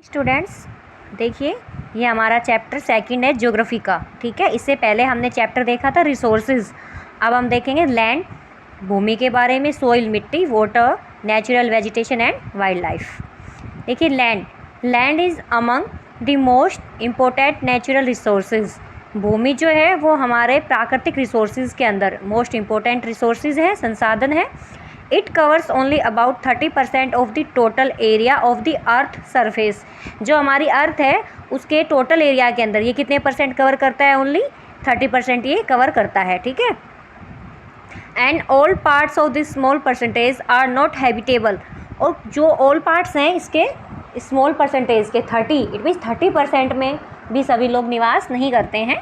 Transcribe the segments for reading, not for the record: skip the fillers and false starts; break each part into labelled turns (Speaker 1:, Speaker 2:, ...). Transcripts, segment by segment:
Speaker 1: Students देखिए, ये हमारा चैप्टर सेकंड है ज्योग्राफी का। ठीक है, इससे पहले हमने चैप्टर देखा था रिसोर्सेज। अब हम देखेंगे लैंड, भूमि के बारे में, सोइल मिट्टी, water, natural vegetation and wildlife. देखिए land is among the most important natural resources. भूमि जो है वो हमारे प्राकृतिक रिसोर्सेज के अंदर मोस्ट इम्पोर्टेंट रिसोर्सेज है, संसाधन है। It covers only about 30% of the total area of the earth surface. जो हमारी अर्थ है उसके टोटल एरिया के अंदर ये कितने परसेंट कवर करता है? ओनली 30% ये कवर करता है। ठीक है, and all parts of this small percentage are not habitable. और जो ऑल पार्ट्स हैं इसके स्मॉल परसेंटेज के 30, इट मीन्स 30% में भी सभी लोग निवास नहीं करते हैं।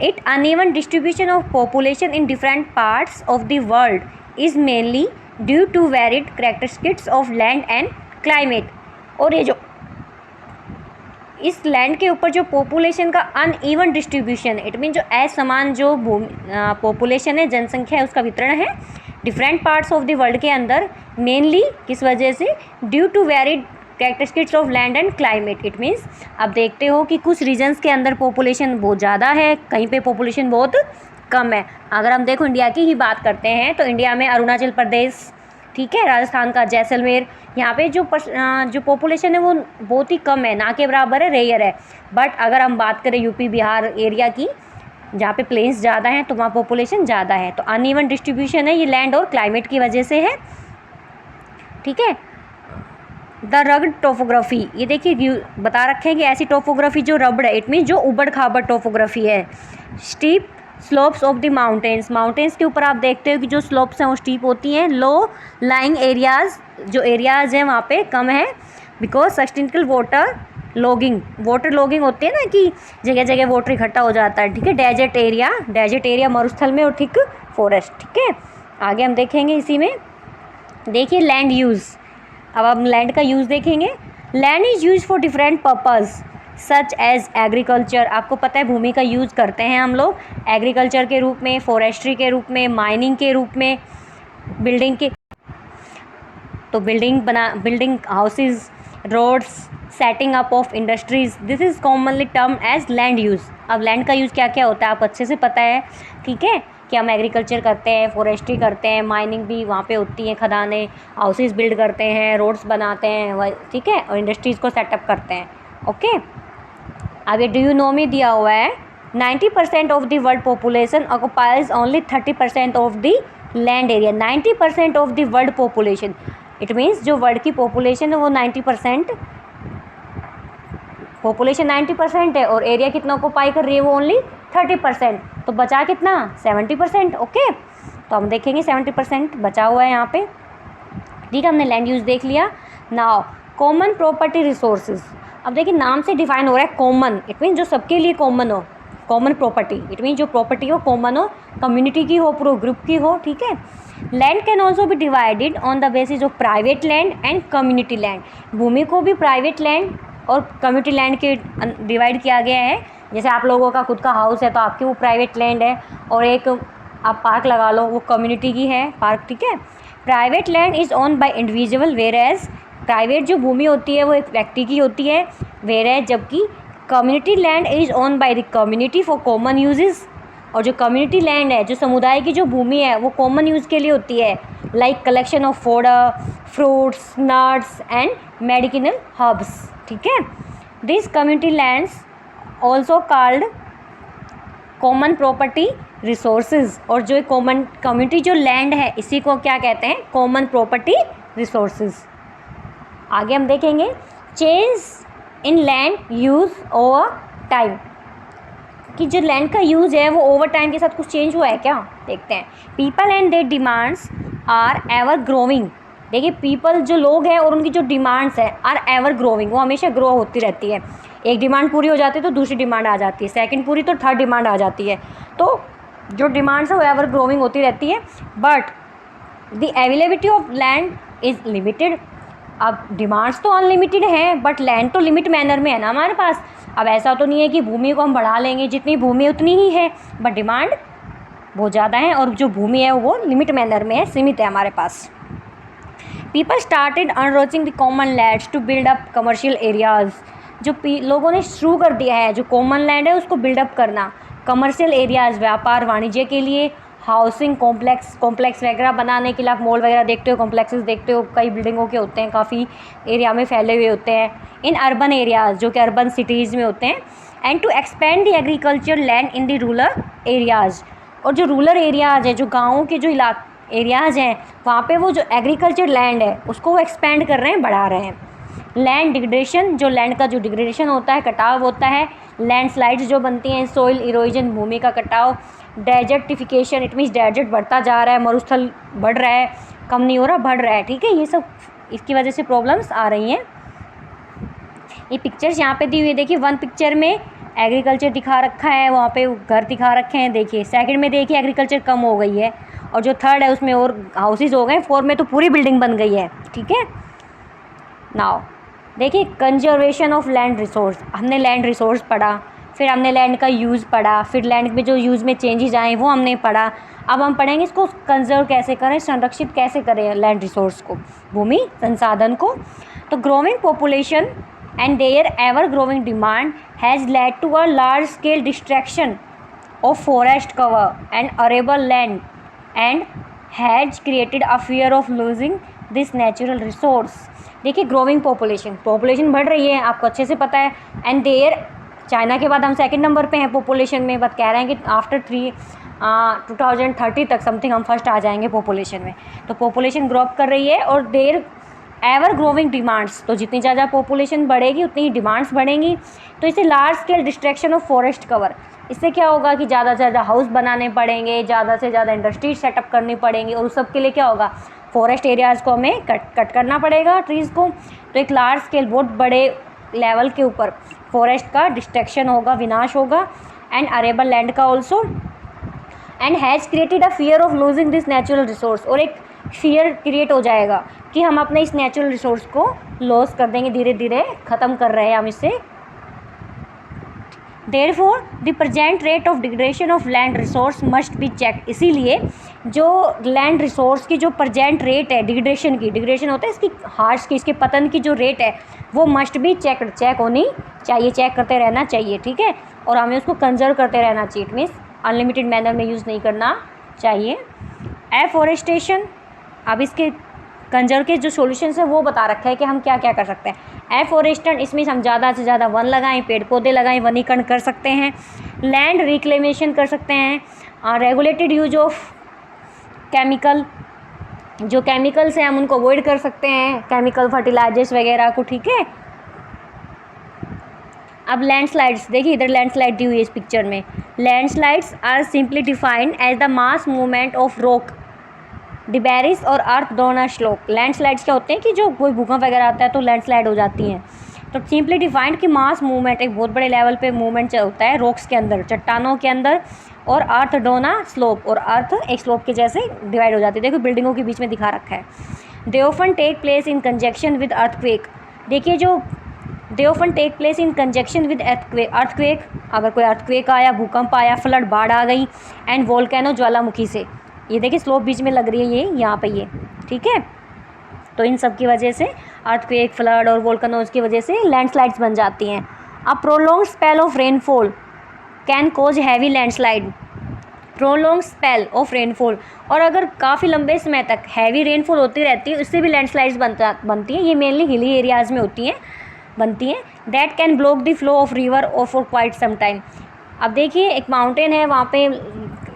Speaker 1: It uneven distribution of population in different parts of the world is mainly due to varied characteristics of land and climate. और ये जो इस लैंड के ऊपर जो पॉपुलेशन का अनइवन डिस्ट्रीब्यूशन, इट मीन जो असमान जो पॉपुलेशन है, जनसंख्या है, उसका वितरण है different parts of the world के अंदर, मेनली किस वजह से? Due to varied characteristics of land and climate. It means अब देखते हो कि कुछ रीजन्स के अंदर पॉपुलेशन बहुत ज़्यादा है, कहीं पे पॉपुलेशन बहुत कम है। अगर हम देखो इंडिया की ही बात करते हैं तो इंडिया में अरुणाचल प्रदेश, ठीक है, राजस्थान का जैसलमेर, यहाँ पे जो पॉपुलेशन है वो बहुत ही कम है, ना के बराबर है, रेयर है। बट अगर हम बात करें यूपी बिहार एरिया की, जहाँ पे प्लेन्स ज़्यादा हैं तो वहाँ पॉपुलेशन ज़्यादा है। तो अनइवन डिस्ट्रीब्यूशन है ये लैंड और क्लाइमेट की वजह से है। ठीक है, द रग्ड टोपोग्राफी, ये देखिए बता रखे हैं कि ऐसी टोपोग्राफी जो रब्ड है, इट मीन जो उबड़ खाबड़ टोपोग्राफी है। Steep slopes of the mountains, mountains के ऊपर आप देखते हो कि जो स्लोप्स हैं वो स्टीप होती हैं। लो लाइंग एरियाज़, जो एरियाज़ हैं वहाँ पे कम है, बिकॉज सस्टेनेबल वाटर लॉगिंग होती है ना कि जगह जगह वाटर इकट्ठा हो जाता है। ठीक है, डेजर्ट एरिया मरुस्थल में, और ठीक फॉरेस्ट। ठीक है, आगे हम देखेंगे इसी में। देखिए लैंड यूज़, अब हम लैंड का यूज़ देखेंगे। Land is use for different purpose such as agriculture. आपको पता है भूमि का यूज़ करते हैं हम लोग एग्रीकल्चर के रूप में, फॉरेस्ट्री के रूप में, माइनिंग के रूप में, building houses, roads, setting up of industries. This is commonly term as land use. अब लैंड का यूज़ क्या क्या होता है आप अच्छे से पता है। ठीक है, कि हम एग्रीकल्चर करते हैं, फॉरेस्ट्री करते हैं, माइनिंग भी वहाँ पे होती है, खदानें, हाउसेज बिल्ड करते हैं, रोड्स बनाते हैं, ठीक है, और इंडस्ट्रीज़ को सेटअप करते हैं। ओके, अब ये डू यू नो में दिया हुआ है 90% of the world population occupies only 30% of the land area. 90% of the world population, it means जो वर्ल्ड की पॉपुलेशन है वो 90% पॉपुलेशन 90% है, और एरिया कितना ऑक्युपाई कर रही है? वो ओनली 30%। तो बचा कितना? 70%। ओके, तो हम देखेंगे 70% बचा हुआ है यहाँ पे। ठीक है, हमने लैंड यूज़ देख लिया। Now common property resources. अब देखिए नाम से डिफाइन हो रहा है कॉमन, इट मीन जो सबके लिए कॉमन हो, कॉमन प्रॉपर्टी, इट मीन जो प्रॉपर्टी हो कॉमन हो, कम्युनिटी की हो, पूरे ग्रुप की हो। ठीक है, land can also be divided on the basis of private land and community land. भूमि को भी प्राइवेट लैंड और कम्युनिटी लैंड के डिवाइड किया गया है। जैसे आप लोगों का खुद का हाउस है तो आपकी वो प्राइवेट लैंड है, और एक आप पार्क लगा लो वो कम्युनिटी की है पार्क। ठीक है, private land is own by individual, whereas private जो भूमि होती है वो एक व्यक्ति की होती है, वेयर एज जबकि community land is own by the community for common uses. और जो कम्युनिटी लैंड है, जो समुदाय की जो भूमि है वो कॉमन यूज़ के लिए होती है, like collection of fodder, fruits, nuts and medicinal herbs. ठीक है, this community lands also called common property resources. और जो कॉमन कम्युनिटी जो लैंड है इसी को क्या कहते हैं? Common property resources. आगे हम देखेंगे change in land use over time, कि जो लैंड का यूज़ है वो ओवर टाइम के साथ कुछ चेंज हुआ है क्या? देखते हैं। People and their demands are ever growing. देखिए पीपल जो लोग हैं और उनकी जो डिमांड्स हैं आर एवर ग्रोइंग, वो हमेशा ग्रो होती रहती है। एक डिमांड पूरी हो जाती है तो दूसरी डिमांड आ जाती है, सेकंड पूरी तो थर्ड डिमांड आ जाती है। तो जो डिमांड्स है वो एवर ग्रोइंग होती रहती है। But the availability of land is limited. अब डिमांड्स तो अनलिमिटेड हैं बट लैंड तो लिमिट मैनर में है ना हमारे पास। अब ऐसा तो नहीं है कि भूमि को हम बढ़ा लेंगे, जितनी भूमि उतनी ही है, बट डिमांड बहुत ज़्यादा है और जो भूमि है वो लिमिट मैनर में है, सीमित है हमारे पास। People started encroaching the common lands to build up commercial areas. जो लोगों ने शुरू कर दिया है जो कॉमन लैंड है उसको बिल्डअप करना, कमर्शियल एरियाज़ व्यापार वाणिज्य के लिए, हाउसिंग कॉम्प्लेक्स वगैरह बनाने के लिए। आप मॉल वगैरह देखते हो, कॉम्प्लेक्सेस देखते हो, कई बिल्डिंगों के होते हैं, काफ़ी एरिया में फैले हुए होते हैं, इन अर्बन एरियाज़ जो कि अर्बन सिटीज़ में होते हैं। And to expand the agriculture land in the rural areas, और जो रूरल एरियाज़ हैं, जो गाँव के जो एरियाज़ हैं, वहाँ पे वो जो एग्रीकल्चर लैंड है उसको वो एक्सपेंड कर रहे हैं, बढ़ा रहे हैं। लैंड डिग्रेडेशन, जो लैंड का जो डिग्रेडेशन होता है, कटाव होता है। लैंडस्लाइड्स जो बनती हैं, सोइल इरोजन, भूमि का कटाव। डेजर्टिफिकेशन, इट मीन्स डेजर्ट बढ़ता जा रहा है, मरुस्थल बढ़ रहा है, कम नहीं हो रहा, बढ़ रहा है, ठीक है। ये सब इसकी वजह से प्रॉब्लम्स आ रही हैं। ये पिक्चर्स यहाँ पे दी हुई है, देखिए। वन पिक्चर में एग्रीकल्चर दिखा रखा है, वहाँ पे घर दिखा रखे हैं, देखिए। सेकंड में देखिए एग्रीकल्चर कम हो गई है, और जो थर्ड है उसमें और हाउसेज हो गए, फोर्थ में तो पूरी बिल्डिंग बन गई है, ठीक है। नाउ देखिए कंजर्वेशन ऑफ लैंड रिसोर्स, हमने लैंड रिसोर्स पढ़ा, फिर हमने लैंड का यूज़ पढ़ा, फिर लैंड में जो यूज़ में चेंजेस आए वो हमने पढ़ा। अब हम पढ़ेंगे इसको कंजर्व कैसे करें, संरक्षित कैसे करें लैंड रिसोर्स को, भूमि संसाधन को। तो growing population and their ever growing demand has led to a large scale destruction of forest cover and arable land and has created a fear of losing this natural resource. देखिए growing population बढ़ रही है, आपको अच्छे से पता है। And there, China के बाद हम सेकंड नंबर पे हैं पॉपुलेशन में, बट कह रहे हैं कि आफ्टर 2030 तक समथिंग हम फर्स्ट आ जाएंगे पॉपुलेशन में। तो पॉपुलेशन ग्रो अप कर रही है, और देयर एवर ग्रोइंग डिमांड्स, तो जितनी ज़्यादा पॉपुलेशन बढ़ेगी उतनी ही डिमांड्स बढ़ेंगी। तो इससे large scale destruction of forest cover, इससे क्या होगा कि ज़्यादा से ज़्यादा हाउस बनाने पड़ेंगे, ज़्यादा से ज़्यादा इंडस्ट्रीज सेटअप करनी पड़ेंगी, और उस सब के लिए क्या होगा, फॉरेस्ट एरियाज़ को हमें कट करना पड़ेगा, ट्रीज़ को। तो एक लार्ज स्केल, बहुत बड़े लेवल के ऊपर फॉरेस्ट का डिस्ट्रक्शन होगा, विनाश होगा। एंड अरेबल लैंड का also. And has created a fear of losing this natural resource, और एक फियर क्रिएट हो जाएगा कि हम अपने इस नेचुरल रिसोर्स को लॉस कर देंगे, धीरे धीरे ख़त्म कर रहे हैं हम इससे। Therefore, the present rate of degradation of land resource must be checked। इसीलिए जो लैंड रिसोर्स की जो प्रजेंट रेट है डिग्रेडेशन की, डिग्रेडेशन होता है इसकी हार्स की, इसके पतन की जो रेट है वो मस्ट भी चेक होनी चाहिए, चेक करते रहना चाहिए, ठीक है। और हमें उसको कंजर्व करते रहना चाहिए, इट मीन्स अनलिमिटेड मैनर में यूज़ नहीं करना चाहिए। एफॉरेस्टेशन, अब इसके कंजर्व के जो सॉल्यूशंस है वो बता रखा है कि हम क्या क्या कर सकते हैं। एफॉरेस्टेशन, इसमें हम ज़्यादा से ज़्यादा वन लगाएं, पेड़ पौधे लगाएं, वनीकरण कर सकते हैं। लैंड रिक्लेमेशन कर सकते हैं। रेगुलेटेड यूज ऑफ केमिकल, जो केमिकल्स हैं हम उनको अवॉइड कर सकते हैं, केमिकल फर्टिलाइजर्स वगैरह को, ठीक है। अब लैंडस्लाइड्स, देखिए इधर लैंडस्लाइड दी हुई है इस पिक्चर में। Landslides are simply defined as the mass movement of rock, debris और अर्थ डोनर स्लोप। लैंडस्लाइड्स क्या होते हैं कि जो कोई भूकंप वगैरह आता है तो लैंडस्लाइड हो जाती हैं। तो सिंपली डिफाइंड कि मास मूवमेंट, एक बहुत बड़े लेवल पे मूवमेंट होता है रॉक्स के अंदर, चट्टानों के अंदर, और अर्थ डोना स्लोप, और अर्थ एक स्लोप के जैसे डिवाइड हो जाती है। देखो बिल्डिंगों के बीच में दिखा रखा है। They often take place in conjunction with earthquake, देखिए जो they often take place in conjunction with earthquake, अगर कोई अर्थक्वेक आया, भूकंप आया, फ्लड, बाढ़ आ गई, एंड वोल्केनो, ज्वालामुखी से। ये देखिए स्लोप बीच में लग रही है, ये यहाँ पे ये, ठीक है। तो इन सब की वजह से अर्थक्वेक, फ्लड और वोल्केनोज की वजह से लैंडस्लाइड्स बन जाती हैं। A prolong spell of rainfall can cause heavy landslide, prolong spell of rainfall, और अगर काफ़ी लंबे समय तक हैवी रेनफॉल होती रहती है उससे भी लैंडस्लाइड्स बनती हैं। ये मेनली हिली एरियाज़ में बनती हैं। That can block the flow of river और फॉर क्वाइट सम टाइम। अब देखिए एक माउंटेन है, वहाँ पे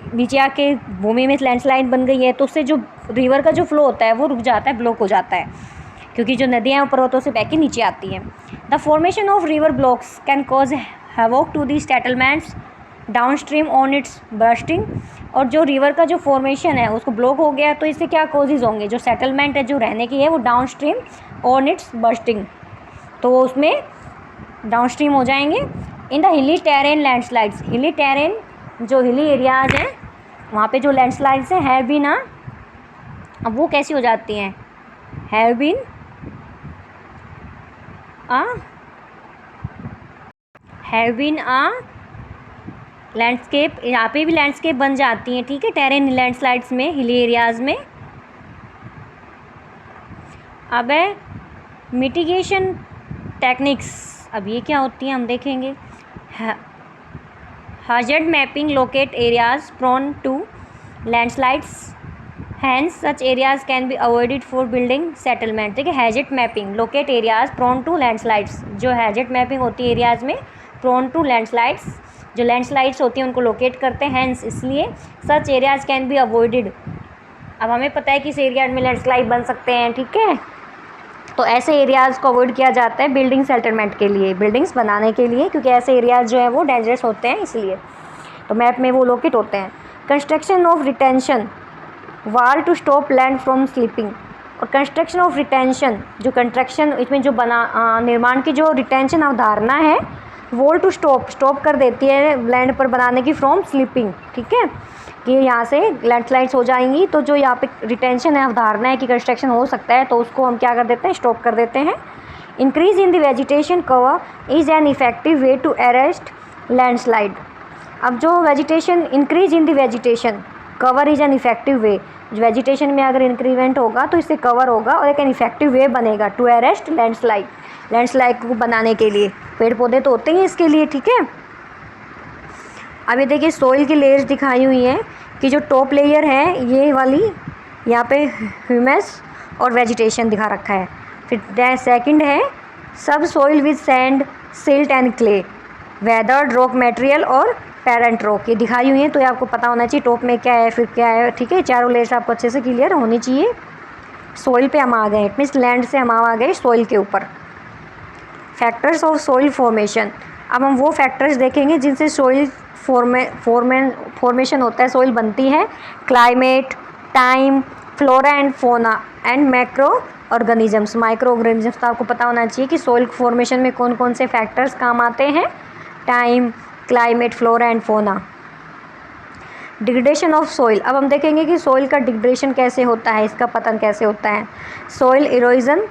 Speaker 1: नीचे आके भूमि में लैंडस्लाइड बन गई है, तो उससे जो रिवर का जो फ्लो होता है वो रुक जाता है, ब्लॉक हो जाता है, क्योंकि जो नदियाँ हैं पर्वतों से बह के नीचे आती हैं। The formation of river blocks can cause havoc to the settlements downstream on its bursting, और जो रिवर का जो फॉर्मेशन है उसको ब्लॉक हो गया तो इससे क्या कॉजेज होंगे, जो सेटलमेंट है जो रहने की है वो down stream on its bursting, तो वो उसमें डाउन स्ट्रीम हो जाएंगे। In the hilly terrain landslides, हिली टेरेन जो हिली एरियाज़ हैं वहाँ पे जो लैंडस्लाइड्स हैं हैव बीन अब वो कैसी हो जाती हैं, हैव बीन लैंडस्केप, यहाँ पे भी लैंडस्केप बन जाती हैं, ठीक है, टेरेन लैंडस्लाइड्स में, हिली एरियाज़ में। अब है मिटिगेशन टेक्निक्स। अब ये क्या होती हैं हम देखेंगे। hazard mapping locate areas prone to landslides, hence such areas can be avoided for building settlement. देखिए hazard mapping locate areas prone to landslides, जो हैजर्ड मैपिंग होती है एरियाज में प्रोन टू लैंडस्लाइड्स, जो लैंडस्लाइड्स होती हैं उनको लोकेट करते हैं, हैंस इसलिए such areas can be avoided. अब हमें पता है कि इस एरिया में लैंडस्लाइड बन सकते हैं, ठीक है, तो ऐसे एरियाज़ को अवॉइड किया जाता है बिल्डिंग सेटलमेंट के लिए, बिल्डिंग्स बनाने के लिए, क्योंकि ऐसे एरियाज़ जो है वो डेंजरस होते हैं इसलिए, तो मैप में वो लोकेट होते हैं। Construction of retention wall to stop land from slipping, और कंस्ट्रक्शन ऑफ रिटेंशन जो कंस्ट्रक्शन इसमें जो निर्माण की जो रिटेंशन अवधारणा है, वॉल टू स्टॉप कर देती है लैंड पर बनाने की फ्रॉम स्लिपिंग, ठीक है, कि यहाँ से लैंडस्लाइड्स हो जाएंगी, तो जो यहाँ पे रिटेंशन है, अवधारणा है कि कंस्ट्रक्शन हो सकता है, तो उसको हम क्या कर देते हैं, स्टॉप कर देते हैं। Increase in the vegetation cover is an effective way to arrest landslide. अब जो vegetation, increase in the vegetation cover is an effective way, vegetation में अगर इंक्रीमेंट होगा तो इससे कवर होगा और एक एन इफेक्टिव वे बनेगा टू अरेस्ट लैंडस्लाइड, लैंडस्लाइड को बनाने के लिए पेड़ पौधे तो होते ही इसके लिए, ठीक है। अब ये देखिए सोइल की लेयर्स दिखाई हुई हैं कि जो टॉप लेयर है ये वाली, यहाँ पे ह्यूमस और वेजिटेशन दिखा रखा है। फिर सेकंड है सब soil with sand silt and clay, weathered rock material और पेरेंट रॉक, ये दिखाई हुई है, तो ये आपको पता होना चाहिए टॉप में क्या है फिर क्या है, ठीक है, चारों लेयर्स आपको अच्छे से क्लियर होनी चाहिए। सोइल पे हम आ गए, इट मीन्स लैंड से हम आ गए सोइल के ऊपर। फैक्टर्स ऑफ सोइल फॉर्मेशन, अब हम वो फैक्टर्स देखेंगे जिनसे सोइल फॉर्मेशन होता है, सोइल बनती है। Climate, time, flora and fauna and macro organisms, micro organisms, तो आपको पता होना चाहिए कि सोइल फॉर्मेशन में कौन कौन से फैक्टर्स काम आते हैं। Time, climate, flora and fauna. Degradation of soil, अब हम देखेंगे कि सोइल का डिग्रेडेशन कैसे होता है, इसका पतन कैसे होता है। सोइल इरोजन,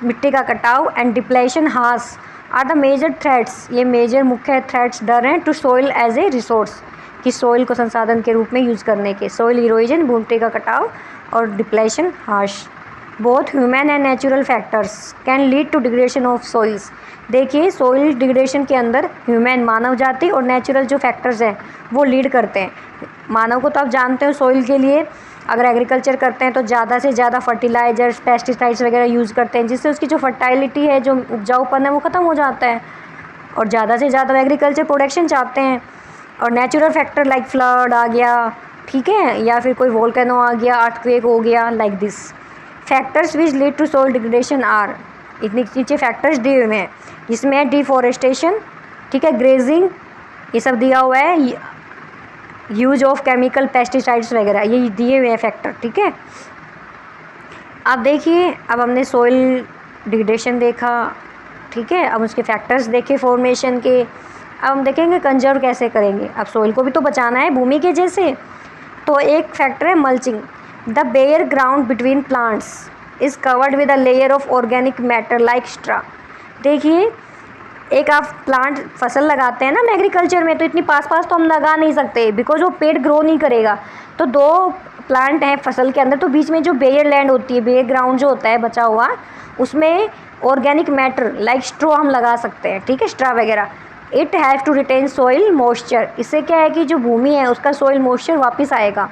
Speaker 1: मिट्टी का कटाव, and depletion has are the major threats, ये मेजर मुख्य थ्रेट्स डर हैं to soil as a resource, कि सोइल को संसाधन के रूप में यूज़ करने के। सोइल इरोजन, मिट्टी का कटाव, और depletion harsh, both human and natural factors can lead to degradation of soils. देखिए सोइल डिग्रेडेशन के अंदर ह्यूमन, मानव जाति, और नेचुरल जो फैक्टर्स हैं वो लीड करते हैं। मानव को तो आप जानते हो सोइल के लिए अगर एग्रीकल्चर करते हैं तो ज़्यादा से ज़्यादा फर्टिलाइजर्स, पेस्टिसाइड्स वगैरह यूज़ करते हैं, जिससे उसकी जो फर्टाइलिटी है, जो उपजाऊपन है, वो ख़त्म हो जाता है, और ज़्यादा से ज़्यादा एग्रीकल्चर प्रोडक्शन चाहते हैं। और नेचुरल फैक्टर लाइक फ्लड आ गया, ठीक है, या फिर कोई वोल्केनो आ गया, अर्थक्वेक हो गया, like this. Factors which lead to soil degradation are, इतने नीचे फैक्टर्स दिए हुए हैं, जिसमें डिफॉरेस्टेशन, ठीक है, ग्रेजिंग, ये सब दिया हुआ है, यूज ऑफ केमिकल पेस्टिसाइड्स वगैरह, ये दिए हुए हैं फैक्टर, ठीक है। अब देखिए, अब हमने सोइल डिग्रेडेशन देखा, ठीक है, अब उसके फैक्टर्स देखे फॉर्मेशन के। अब हम देखेंगे कंजर्व कैसे करेंगे, अब सोइल को भी तो बचाना है भूमि के जैसे, तो एक फैक्टर है mulching. The bare ground between plants is covered with a layer of organic matter like straw. देखिए एक आप प्लांट फसल लगाते हैं ना एग्रीकल्चर में, तो इतनी पास पास तो हम लगा नहीं सकते, बिकॉज वो पेड़ ग्रो नहीं करेगा। तो दो प्लांट हैं फसल के अंदर, तो बीच में जो बेयर लैंड होती है, बेयर ग्राउंड जो होता है बचा हुआ, उसमें ऑर्गेनिक मैटर लाइक स्ट्रॉ हम लगा सकते हैं, ठीक है, स्ट्रा वगैरह। It has to retain soil moisture, इससे क्या है कि जो भूमि है उसका सोइल मॉइस्चर वापस आएगा।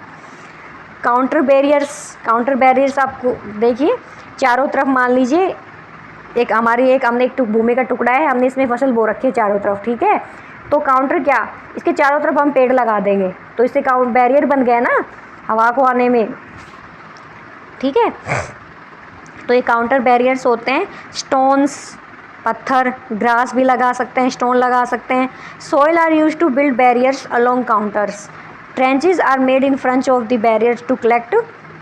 Speaker 1: काउंटर बैरियर्स आपको देखिए चारों तरफ, मान लीजिए हमने एक भूमि का टुकड़ा है, हमने इसमें फसल बो रखी है चारों तरफ, ठीक है, तो काउंटर क्या, इसके चारों तरफ हम पेड़ लगा देंगे, तो इससे काउंटर बैरियर बन गया ना हवा को आने में, ठीक है। तो ये काउंटर बैरियर्स होते हैं। स्टोन्स, पत्थर, ग्रास भी लगा सकते हैं, स्टोन लगा सकते हैं। Soil are use to build barriers along contours. Trenches are made in front of the barriers to collect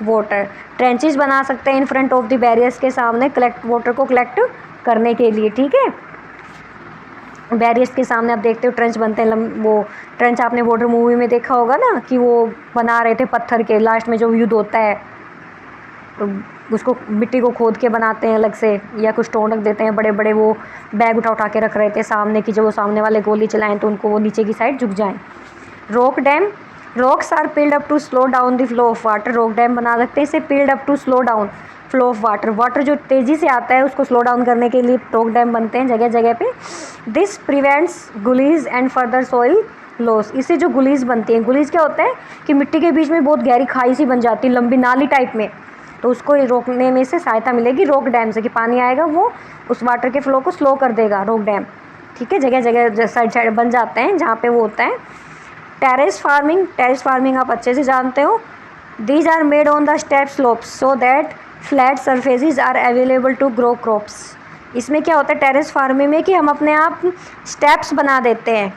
Speaker 1: water. Trenches बना सकते हैं in front of the barriers के सामने, वाटर को कलेक्ट करने के लिए, ठीक है। बैरियर्स के सामने आप देखते हो ट्रेंच बनते हैं, वो ट्रेंच आपने वाटर मूवी में देखा होगा ना, कि वो बना रहे थे पत्थर के, लास्ट में जो युद्ध होता है तो उसको मिट्टी को खोद के बनाते हैं अलग से, या कुछ स्टोन रख देते हैं बड़े बड़े, वो बैग उठा के रख रहे थे सामने की, जब वो सामने वाले गोली चलाएं तो उनको वो नीचे की साइड झुक जाएं। Rock dam, rocks are piled up to slow down the flow of water. Rock dam बना सकते हैं, इसे piled up to slow down flow of water, water जो तेज़ी से आता है उसको स्लो डाउन करने के लिए रोक डैम बनते हैं जगह जगह पे। This prevents gullies and further soil loss. इससे जो गुलीज बनती हैं, गुलीज क्या होता है कि मिट्टी के बीच में बहुत गहरी खाई सी बन जाती है, लंबी नाली टाइप में, तो उसको रोकने में से सहायता मिलेगी रोक डैम से, कि पानी आएगा वो उस वाटर के फ्लो को स्लो कर देगा रोक डैम। ठीक है, जगह जगह साइड साइड बन जाते हैं जहाँ पे वो होता है। टेरेस फार्मिंग, टेरेस फार्मिंग आप अच्छे से जानते हो। These are made on the steep slopes so that flat surfaces are available to grow crops. इसमें क्या होता है टेरेस फार्मिंग में कि हम अपने आप स्टेप्स बना देते हैं।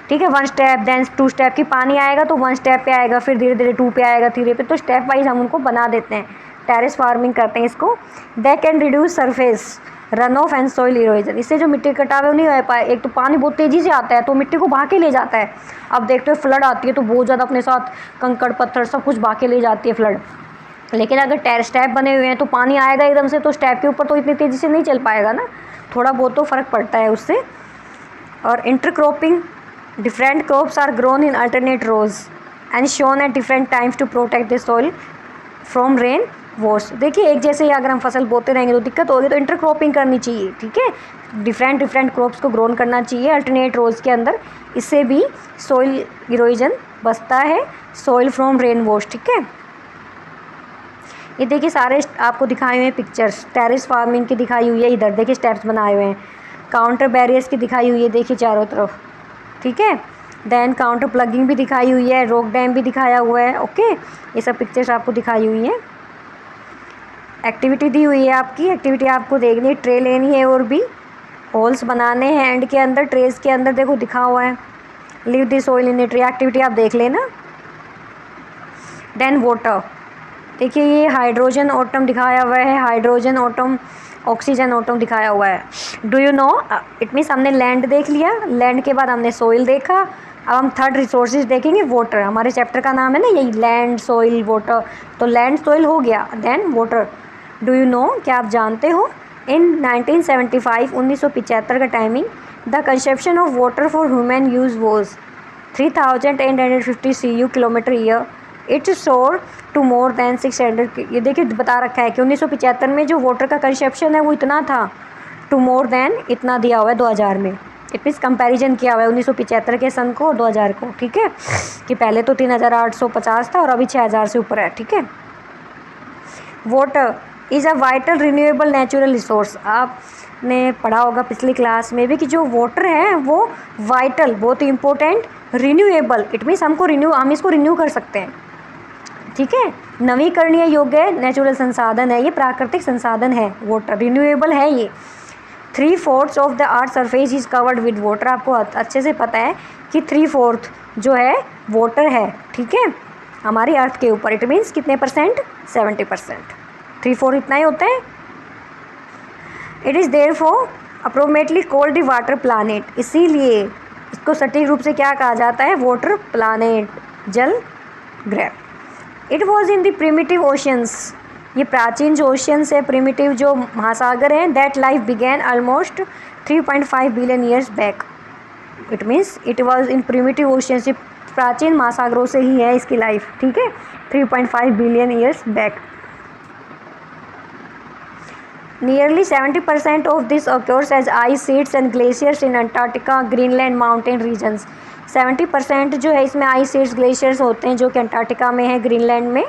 Speaker 1: ठीक है, 1 स्टेप देन 2 स्टेप, की पानी आएगा तो 1 स्टेप पे आएगा, फिर धीरे धीरे 2 पे आएगा, 3 पे, तो स्टेप वाइज हम उनको बना देते हैं, टेरेस फार्मिंग करते हैं इसको। They can reduce surface run of and soil erosion. इससे जो मिट्टी कटाव नहीं हो पाए, एक तो पानी बहुत तेज़ी से आता है तो मिट्टी को बहा के ले जाता है। अब देखते हो फ्लड आती है तो बहुत ज़्यादा अपने साथ कंकड़ पत्थर सब कुछ बहा के ले जाती है फ्लड। लेकिन अगर स्टेप बने हुए हैं तो पानी आएगा एकदम से, तो स्टेप के ऊपर तो इतनी तेज़ी से नहीं चल पाएगा ना, थोड़ा बहुत तो फ़र्क पड़ता है उससे। और intercropping, different crops are grown in alternate rows and sown at different times to protect the soil from rain wash. देखिए एक जैसे ही अगर हम फसल बोते रहेंगे तो दिक्कत होगी, तो इंटरक्रॉपिंग करनी चाहिए। ठीक है, डिफरेंट क्रॉप्स को ग्रोन करना चाहिए अल्टरनेट रोज के अंदर, इससे भी सॉइल इरोजन बचता है, सॉइल फ्रॉम रेन वॉश। ठीक है, ये देखिए सारे आपको दिखाए हुए हैं पिक्चर्स, टेरेस फार्मिंग की दिखाई हुई है, इधर देखिए स्टेप्स बनाए हुए हैं, काउंटर बैरियर्स की दिखाई हुई है देखिए चारों तरफ। ठीक है, देन काउंटर प्लगिंग भी दिखाई हुई है, रोक डैम भी दिखाया हुआ है। ओके, ये सब पिक्चर्स आपको दिखाई हुई हैं। एक्टिविटी दी हुई है आपकी, एक्टिविटी आपको देखनी है, ट्रे लेनी है और भी होल्स बनाने हैं एंड के अंदर, ट्रेस के अंदर देखो दिखा हुआ है leave the soil in A tray, activity आप देख लेना। देन वाटर, देखिए ये हाइड्रोजन एटम दिखाया हुआ है, हाइड्रोजन एटम, ऑक्सीजन एटम दिखाया हुआ है। Do you no, it means हमने लैंड देख लिया, लैंड के बाद हमने सॉइल देखा, अब हम थर्ड रिसोर्सेज देखेंगे वाटर। हमारे चैप्टर का नाम है ना यही, लैंड सॉइल वाटर, तो लैंड सॉइल हो गया, then water. Do you know, क्या आप जानते हो, इन 1975 1975 का timing the consumption of water for human use was 3850 CU kilometre year, it's soared to more than 600। ये देखिए बता रखा है कि 1975 में जो वाटर का कंजप्शन है वो इतना था, टू मोर दैन इतना दिया हुआ है 2000 में। इट मीन्स कंपैरिजन किया हुआ है 1975 के सन को 2000 को। ठीक है, कि पहले तो 3850 था और अभी 6000 से ऊपर है। ठीक है, water is a vital renewable natural resource. आपने पढ़ा होगा पिछली क्लास में भी कि जो वाटर है वो वाइटल, बहुत ही इंपॉर्टेंट, रिन्यूएबल, इट मीन्स हम इसको रिन्यू कर सकते हैं। ठीक है, नवीकरणीय योग्य नेचुरल संसाधन है, ये प्राकृतिक संसाधन है, वाटर रिन्यूएबल है ये। 3/4 of the earth surface is covered with water. आपको अच्छे से पता है कि 3/4 जो है वाटर है। ठीक है, हमारी अर्थ के ऊपर, इट मीन्स कितने परसेंट, 70%, 3/4 इतना ही होता है। It is there for approximately called the water planet, इसीलिए इसको सटीक रूप से क्या कहा जाता है, वाटर प्लानेट, जल ग्रह। It was in the primitive oceans, ये प्राचीन जो ओशियंस है, प्रिमिटिव जो महासागर हैं, that life began almost 3.5 billion years back. It means it was in primitive oceans, ये प्राचीन महासागरों से ही है इसकी लाइफ। ठीक है, 3.5 billion years back. Nearly 70% of this occurs as ice sheets and glaciers in Antarctica, Greenland mountain regions। 70% जो है इसमें आइस शीट्स, ग्लेशियर्स होते हैं जो कि अंटार्कटिका में है, ग्रीनलैंड में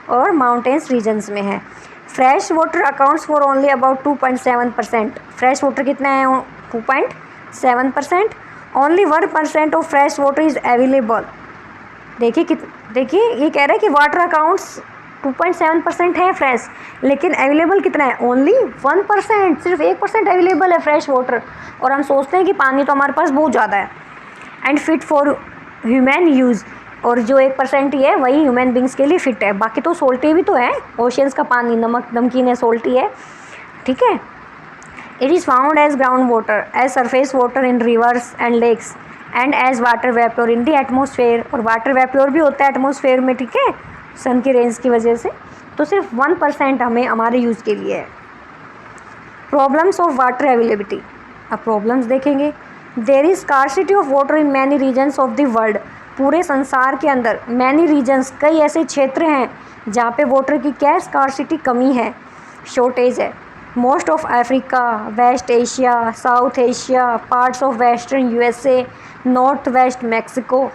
Speaker 1: और माउंटेन्स रीजन्स में है। Fresh water accounts for only about 2.7%। Fresh water कितना है, 2.7%। Only 1% of fresh water is available. देखिए ये कह रहा है कि वाटर अकाउंट्स 2.7% है फ्रेश, लेकिन अवेलेबल कितना है, ओनली 1%, सिर्फ 1% अवेलेबल है फ्रेश वाटर। और हम सोचते हैं कि पानी तो हमारे पास बहुत ज़्यादा है। And fit for human use, और जो 1% ही है वही ह्यूमन बींग्स के लिए फिट है, बाकी तो सोल्टी भी तो है, ओशियंस का पानी नमकीन है, सोल्टी है। ठीक है, it is found as ground water, as surface water in rivers and lakes and as water vapour in the atmosphere. और वाटर वेपोर भी होता है एटमोसफेयर में। ठीक है, सन की रेंज की वजह से, तो सिर्फ 1% हमें हमारे यूज़ के लिए है। प्रॉब्लम्स ऑफ वाटर अवेलेबिलिटी, अब प्रॉब्लम्स देखेंगे। There is scarcity of water in many regions of the world, पूरे संसार के अंदर मैनी रीजन्स, कई ऐसे क्षेत्र हैं जहाँ पे वाटर की क्या स्कार्सिटी, कमी है। शॉर्टेज है। Most of Africa, West Asia, South Asia, parts of western USA, north west Mexico,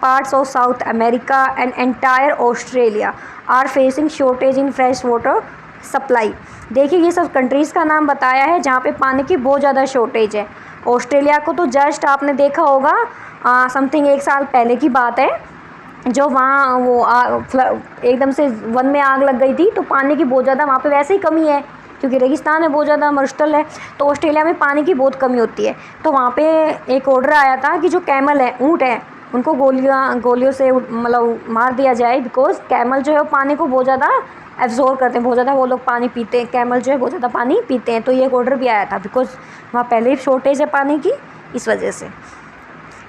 Speaker 1: parts of South America and entire Australia are facing shortage in fresh water supply। देखिए ये सब countries का नाम बताया है जहाँ पे पानी की बहुत ज़्यादा शॉर्टेज है। ऑस्ट्रेलिया को तो जस्ट आपने देखा होगा समथिंग 1 साल पहले की बात है, जो वहाँ वो एकदम से वन में आग लग गई थी, तो पानी की बहुत ज़्यादा वहाँ पे वैसे ही कमी है क्योंकि रेगिस्तान है, बहुत ज़्यादा मरुस्थल है, तो ऑस्ट्रेलिया में पानी की बहुत कमी होती है। तो वहाँ पे एक ऑर्डर आया था कि जो कैमल है, ऊँट है, उनको गोलियों से मतलब मार दिया जाए, बिकॉज कैमल जो है वो पानी को बहुत ज़्यादा एब्जॉर्ब करते हैं, बहुत ज़्यादा वो लोग पानी पीते हैं, कैमल जो है बहुत ज़्यादा पानी पीते हैं। तो ये एक ऑर्डर भी आया था बिकॉज वहाँ पहले ही शॉर्टेज है पानी की, इस वजह से।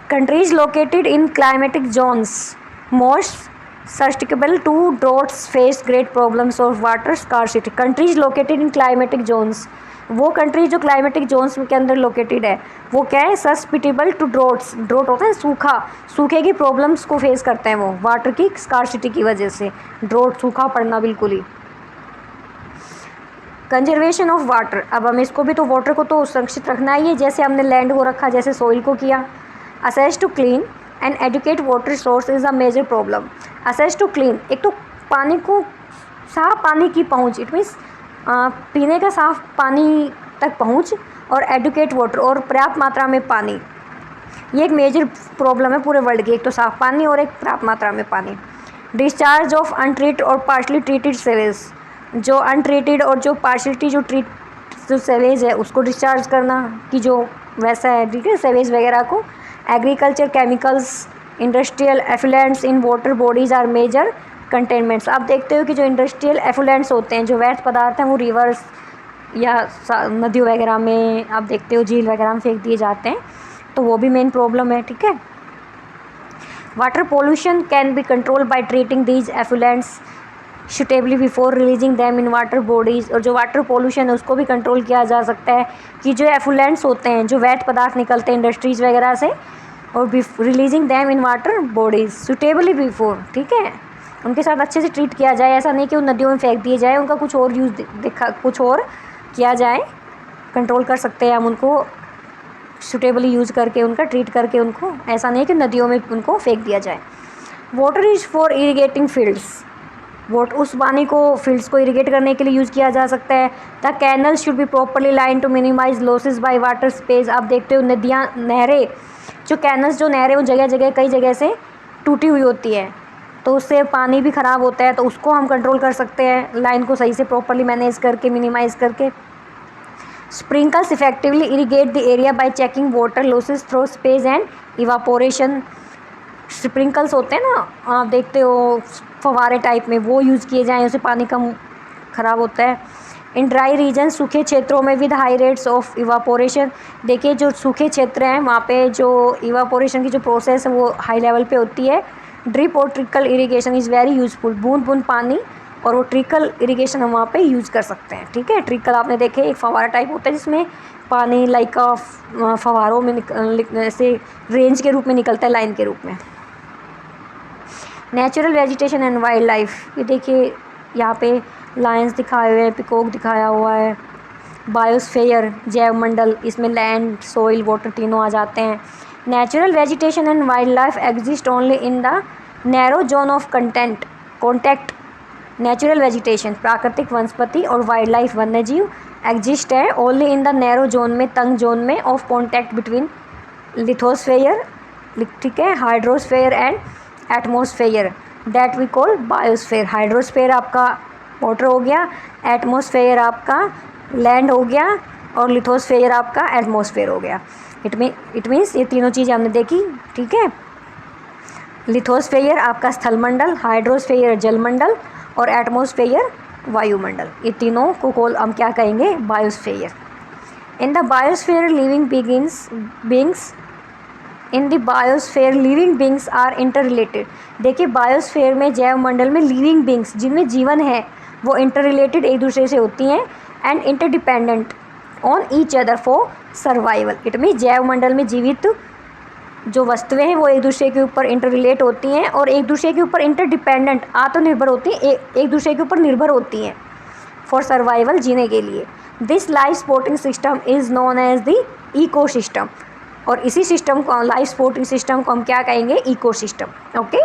Speaker 1: Countries located in climatic zones most sustainable to droughts face great problems of water scarcity. Countries located in climatic zones, वो कंट्री जो क्लाइमेटिक जोन्स के अंदर लोकेटेड है वो क्या है, सस्पिटेबल टू ड्रॉट्स। ड्रॉट होता है सूखा, सूखे की प्रॉब्लम्स को फेस करते हैं वो वाटर की स्कार्सिटी की वजह से। ड्रॉट, सूखा पड़ना बिल्कुल ही। कंजर्वेशन ऑफ वाटर, अब हम इसको भी तो वाटर को तो सुरक्षित रखना ही है, जैसे हमने लैंड को रखा, जैसे सोइल को किया। Access to clean and adequate water source is a major problem. Access to clean, एक तो पानी को, साफ पानी की पहुँच, इट मीन्स पीने का साफ पानी तक पहुँच, और एडुकेट वाटर, और पर्याप्त मात्रा में पानी, ये एक मेजर प्रॉब्लम है पूरे वर्ल्ड की, एक तो साफ पानी और एक पर्याप्त मात्रा में पानी। डिस्चार्ज ऑफ अनट्रीटेड और पार्शली ट्रीटेड सेवेज, जो अनट्रीटेड और जो पार्शली जो सेवेज है उसको डिस्चार्ज करना, कि जो वैसा है, ठीक है, सेवेज वगैरह को। Agriculture chemicals, industrial effluents in water bodies are major containments. आप देखते हो कि जो इंडस्ट्रियल एफुलेंट्स होते हैं, जो व्यर्थ पदार्थ हैं, वो रिवर्स या नदियों वगैरह में, आप देखते हो झील वगैरह में फेंक दिए जाते हैं, तो वो भी मेन प्रॉब्लम है, ठीक है। Water pollution can be control by treating these effluents suitably before releasing them in water bodies. और जो वाटर पोल्यूशन है उसको भी कंट्रोल किया जा सकता है कि जो एफुलेंट्स होते हैं, जो व्यर्थ पदार्थ निकलते हैं इंडस्ट्रीज़ वगैरह से, और releasing them in water bodies suitably before, ठीक है, उनके साथ अच्छे से ट्रीट किया जाए। ऐसा नहीं कि उन नदियों में फेंक दिए जाए, उनका कुछ और यूज़ कुछ और किया जाए, कंट्रोल कर सकते हैं हम उनको सुटेबली यूज़ करके, उनका ट्रीट करके उनको, ऐसा नहीं कि नदियों में उनको फेंक दिया जाए। Water is for irrigating fields, vote उस पानी को फील्ड्स को इरीगेट करने के लिए यूज़ किया जा सकता है। The canal should be properly line to minimise losses by water space. आप देखते हो नदियाँ, नहरें, जो कैनल्स, जो नहरें, वो जगह जगह कई जगह से टूटी हुई होती है, तो उससे पानी भी ख़राब होता है, तो उसको हम कंट्रोल कर सकते हैं लाइन को सही से प्रॉपरली मैनेज करके, मिनिमाइज़ करके। Sprinkles effectively irrigate the area bye checking water losses through space and evaporation. Sprinkles होते हैं ना, आप देखते हो फव्वारे टाइप में, वो यूज़ किए जाएँ, उससे पानी कम ख़राब होता है। इन ड्राई रीजन, सूखे क्षेत्रों में with high rates of evaporation. देखिए जो सूखे क्षेत्र हैं वहाँ पे जो इवापोरेशन की जो प्रोसेस है वो हाई लेवल पे होती है। ड्रिप और trickle irrigation is very useful. बूंद बूंद पानी और वो ट्रिकल इरिगेशन हम वहाँ पे यूज़ कर सकते हैं, ठीक है। ट्रिकल आपने देखे, एक फव्वारा टाइप होता है जिसमें पानी लाइक फव्वारों में ऐसे रेंज के रूप में निकलता है, लाइन के रूप में। Natural vegetation and wild life, ये देखिए यहाँ पे लायंस दिखाए हुए हैं, पिकॉक दिखाया हुआ है। बायोस्फीयर, जैव मंडल, इसमें लैंड, सोइल, वाटर तीनों आ जाते हैं। Natural vegetation and wild life exist only in the narrow zone of contact. Natural vegetation, प्राकृतिक वनस्पति, और वाइल्ड लाइफ, वन्य जीव, एग्जिस्ट है only in the narrow zone में, तंग जोन में, ऑफ कॉन्टैक्ट बिटवीन लिथोस्फेयर, ठीक है, hydrosphere and atmosphere, that we call biosphere. Hydrosphere आपका वाटर हो गया, एटमोसफेयर आपका लैंड हो गया, और लिथोस्फेयर आपका एटमोसफेयर हो गया। इट मीन्स ये तीनों चीज़ें हमने देखी, ठीक है। लिथोस्फेयर आपका स्थलमंडल, हाइड्रोस्फेयर जलमंडल, और एटमोसफेयर वायुमंडल, ये तीनों को हम क्या कहेंगे, biosphere. In the biosphere living beings in the biosphere living beings are interrelated. देखिए बायोस्फेयर में, जैव मंडल में, लिविंग बींग्स जिनमें जीवन है वो इंटर रिलेटेड एक दूसरे से होती हैं, and interdependent on each other for survival. It mean जैव मंडल में जीवित जो वस्तुएं हैं वो एक दूसरे के ऊपर इंटर रिलेट होती हैं, और एक दूसरे के ऊपर इंटरडिपेंडेंट, आत्मनिर्भर होती हैं, एक दूसरे के ऊपर निर्भर होती हैं फॉर सर्वाइवल, जीने के लिए। This life supporting system is known as the ecosystem, और इसी सिस्टम को, लाइफ सपोर्टिंग सिस्टम को हम क्या कहेंगे, ecosystem. Okay.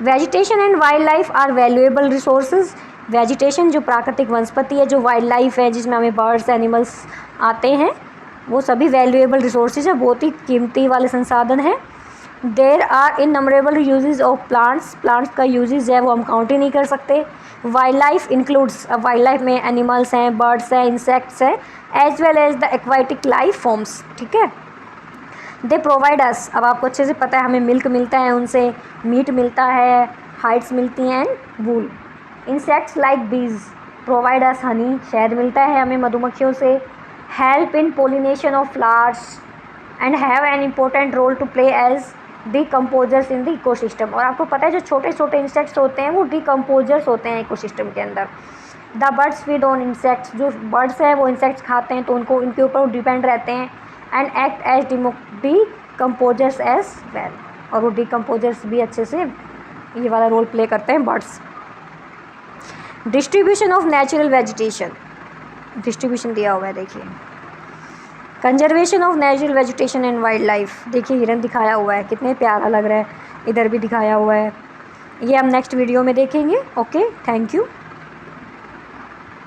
Speaker 1: Vegetation and wildlife are valuable resources. Vegetation जो प्राकृतिक वनस्पति है, जो वाइल्ड लाइफ है जिसमें हमें बर्ड्स एनिमल्स आते हैं, वो सभी वैल्यूएबल रिसोर्सेज है, बहुत ही कीमती वाले संसाधन हैं। There are innumerable uses of plants, plants का यूजेज है वो हम काउंट ही नहीं कर सकते। वाइल्ड लाइफ इंक्लूड्स, अब वाइल्ड लाइफ में एनिमल्स हैं, बर्ड्स हैं, इंसेक्ट्स हैं, as well as the aquatic life forms. ठीक है। दे प्रोवाइड अस, अब आपको अच्छे से पता है, हमें मिल्क मिलता है उनसे, मीट मिलता है, हाइड्स मिलती हैं and wool. Insects like bees provide us honey, शहद मिलता है हमें मधुमक्खियों से। Help in pollination of flowers and have an important role to play as decomposers in the ecosystem. और आपको पता है जो छोटे छोटे इंसेक्ट्स होते हैं वो डिकम्पोजर्स होते हैं इकोसिस्टम के अंदर। The birds feed on insects, जो बर्ड्स हैं वो इंसेक्ट्स खाते हैं तो उनको, इनके ऊपर डिपेंड रहते हैं। And act as decomposers as well, और वो डिकम्पोजर्स भी अच्छे से ये वाला रोल प्ले करते हैं birds. Distribution of natural vegetation, distribution दिया हुआ है देखिए। Conservation of natural vegetation and wildlife, देखिए हिरन दिखाया हुआ है, कितने प्यारा लग रहा है, इधर भी दिखाया हुआ है। ये हम नेक्स्ट वीडियो में देखेंगे। Okay, thank you.